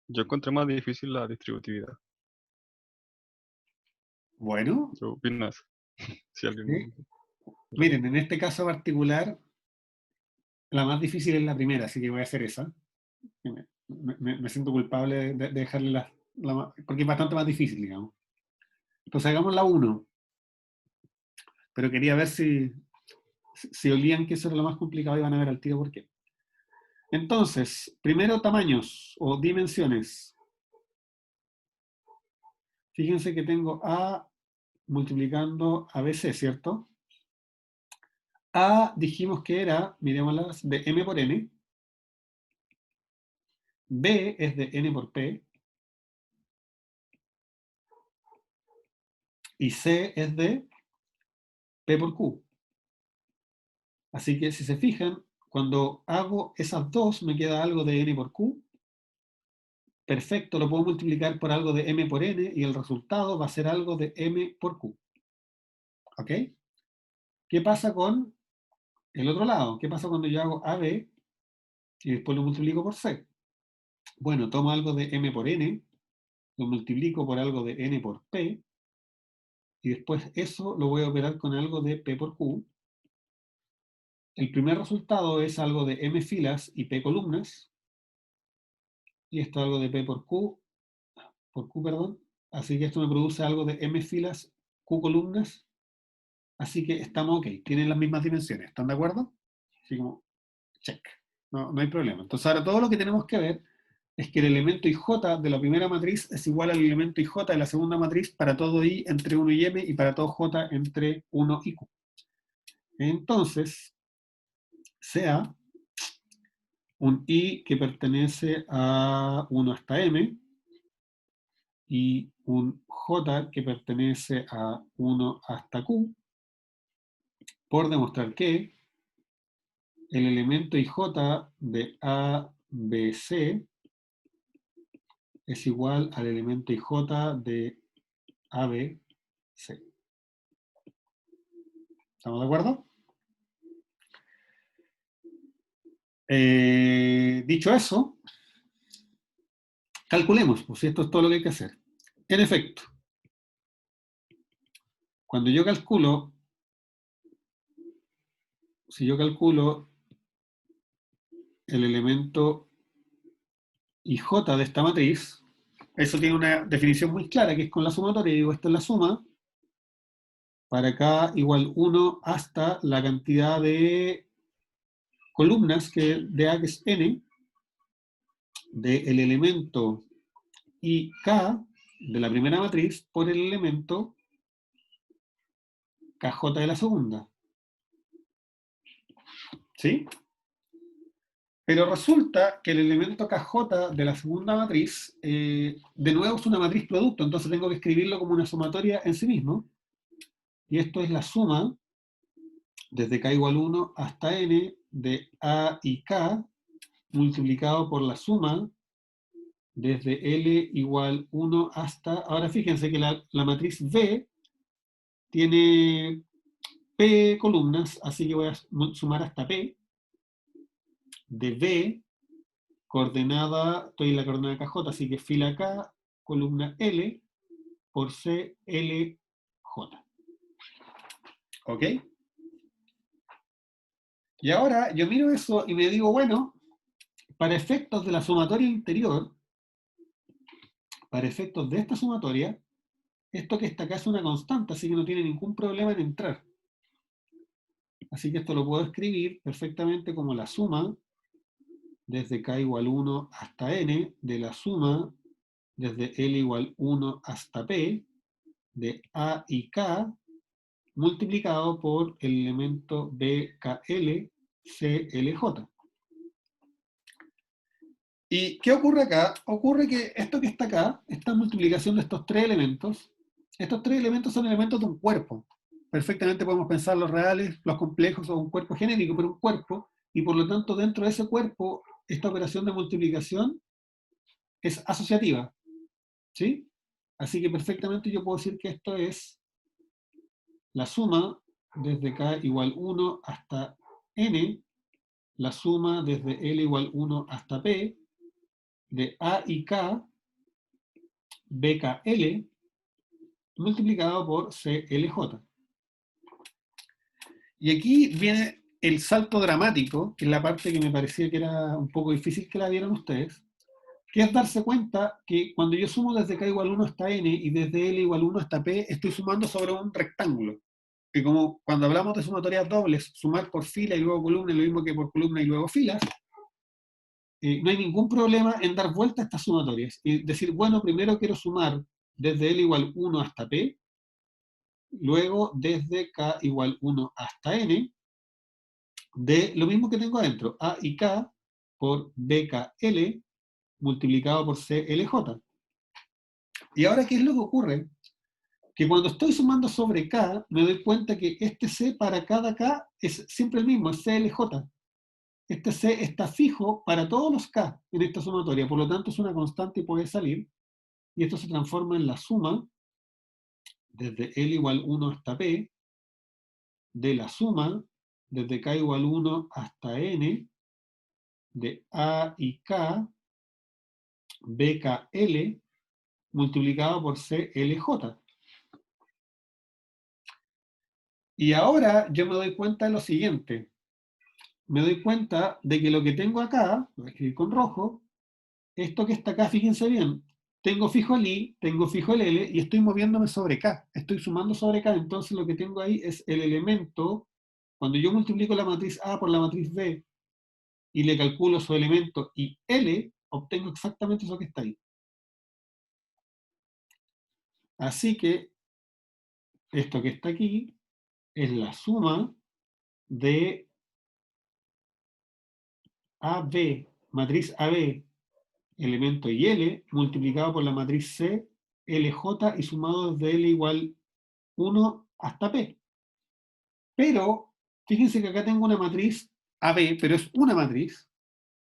Yo encontré más difícil la distributividad. Bueno, ¿Qué opinas? Si alguien... ¿sí? Miren, en este caso particular, la más difícil es la primera, así que voy a hacer esa. Me siento culpable de dejarle porque es bastante más difícil, digamos. Entonces hagamos la 1. Pero quería ver si olían que eso era lo más complicado y van a ver al tiro por qué. Entonces, primero tamaños o dimensiones. Fíjense que tengo A multiplicando a BC, ¿cierto? A dijimos que era, miremoslas, de M por N. B es de N por P. Y C es de P por Q. Así que si se fijan, cuando hago esas dos me queda algo de n por q. Perfecto, lo puedo multiplicar por algo de m por n y el resultado va a ser algo de m por q. ¿Ok? ¿Qué pasa con el otro lado? ¿Qué pasa cuando yo hago AB y después lo multiplico por C? Bueno, tomo algo de m por n, lo multiplico por algo de n por p, y después eso lo voy a operar con algo de p por q. El primer resultado es algo de m filas y p columnas, y esto algo de p por q, perdón. Así que esto me produce algo de m filas, q columnas. Así que estamos ok, tienen las mismas dimensiones, ¿están de acuerdo? Así como, check, no hay problema. Entonces ahora todo lo que tenemos que ver es que el elemento ij de la primera matriz es igual al elemento ij de la segunda matriz para todo i entre 1 y m y para todo j entre 1 y q. Entonces, sea un i que pertenece a 1 hasta m y un j que pertenece a 1 hasta q, por demostrar que el elemento ij de a, b, c es igual al elemento ij de a, b, c. ¿Estamos de acuerdo? Dicho eso, calculemos, pues esto es todo lo que hay que hacer. En efecto, cuando yo calculo, si yo calculo el elemento ij de esta matriz, eso tiene una definición muy clara, que es con la sumatoria. Digo, esto es la suma, para k igual 1 hasta la cantidad de columnas de A, que es n, del elemento ik de la primera matriz por el elemento kj de la segunda. ¿Sí? Pero resulta que el elemento kj de la segunda matriz, de nuevo es una matriz producto, entonces tengo que escribirlo como una sumatoria en sí mismo. Y esto es la suma, desde k igual 1 hasta n, de a y k, multiplicado por la suma, desde L igual 1 hasta... Ahora fíjense que la matriz V tiene P columnas, así que voy a sumar hasta P, de V, coordenada, estoy en la coordenada KJ, así que fila K, columna L, por C, L, J. ¿Ok? Y ahora yo miro eso y me digo, bueno, para efectos de la sumatoria interior, para efectos de esta sumatoria, esto que está acá es una constante, así que no tiene ningún problema en entrar. Así que esto lo puedo escribir perfectamente como la suma desde k igual 1 hasta n, de la suma desde L igual 1 hasta P, de A y K, multiplicado por el elemento BKL, CLJ. ¿Y qué ocurre acá? Ocurre que esto que está acá, esta multiplicación de estos tres elementos son elementos de un cuerpo. Perfectamente podemos pensar los reales, los complejos o un cuerpo genérico, pero un cuerpo, y por lo tanto dentro de ese cuerpo, esta operación de multiplicación es asociativa. ¿Sí? Así que perfectamente yo puedo decir que esto es la suma desde k igual 1 hasta n, la suma desde L igual 1 hasta P, de A y K, BKL, multiplicado por CLJ. Y aquí viene el salto dramático, que es la parte que me parecía que era un poco difícil que la vieran ustedes, que es darse cuenta que cuando yo sumo desde k igual 1 hasta n y desde L igual 1 hasta P, estoy sumando sobre un rectángulo. Y como cuando hablamos de sumatorias dobles, sumar por fila y luego columna es lo mismo que por columna y luego filas, no hay ningún problema en dar vuelta a estas sumatorias y decir, bueno, primero quiero sumar desde L igual 1 hasta P, luego desde K igual 1 hasta N, de lo mismo que tengo adentro, A y K por BKL multiplicado por CLJ. Y ahora, ¿qué es lo que ocurre? que cuando estoy sumando sobre K, me doy cuenta que este C para cada K es siempre el mismo, es CLJ. Este C está fijo para todos los K en esta sumatoria, por lo tanto es una constante y puede salir, y esto se transforma en la suma desde L igual 1 hasta P, de la suma desde K igual 1 hasta N, de A y K, BKL, multiplicado por CLJ. Y ahora yo me doy cuenta de lo siguiente. Me doy cuenta de que lo que tengo acá, voy a escribir con rojo, esto que está acá, fíjense bien, tengo fijo el I, tengo fijo el L, y estoy moviéndome sobre K, estoy sumando sobre K, entonces lo que tengo ahí es el elemento, cuando yo multiplico la matriz A por la matriz B, y le calculo su elemento y L, obtengo exactamente eso que está ahí. Así que, esto que está aquí, es la suma de AB, matriz AB, elemento y L, multiplicado por la matriz C, LJ, y sumado desde L igual 1 hasta P. Pero, fíjense que acá tengo una matriz AB, pero es una matriz,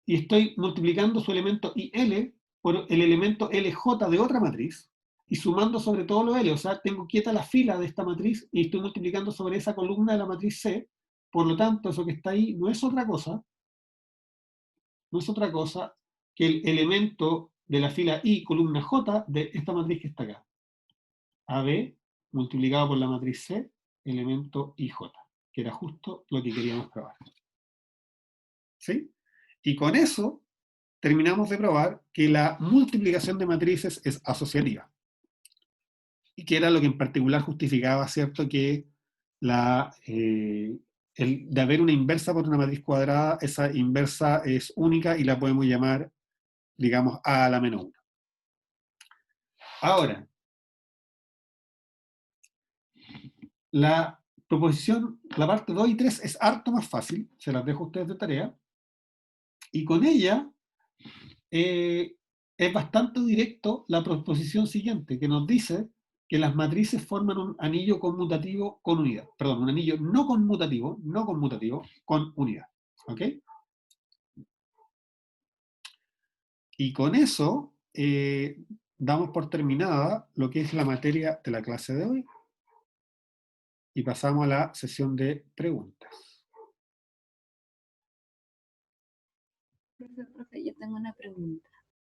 y estoy multiplicando su elemento IL por el elemento LJ de otra matriz, y sumando sobre todo lo L, o sea, tengo quieta la fila de esta matriz, y estoy multiplicando sobre esa columna de la matriz C, por lo tanto, eso que está ahí no es otra cosa, que el elemento de la fila I, columna J, de esta matriz que está acá. AB multiplicado por la matriz C, elemento IJ, que era justo lo que queríamos probar. ¿Sí? Y con eso terminamos de probar que la multiplicación de matrices es asociativa. Y que era lo que en particular justificaba, ¿cierto?, que de haber una inversa por una matriz cuadrada, esa inversa es única y la podemos llamar, digamos, A a la menos 1. Ahora, la proposición, la parte 2 y 3 es harto más fácil, se las dejo a ustedes de tarea, y con ella es bastante directo la proposición siguiente, que nos dice que las matrices forman un anillo conmutativo con unidad. Perdón, un anillo no conmutativo con unidad. ¿Ok? Y con eso damos por terminada lo que es la materia de la clase de hoy y pasamos a la sesión de preguntas. Profe, yo tengo una pregunta.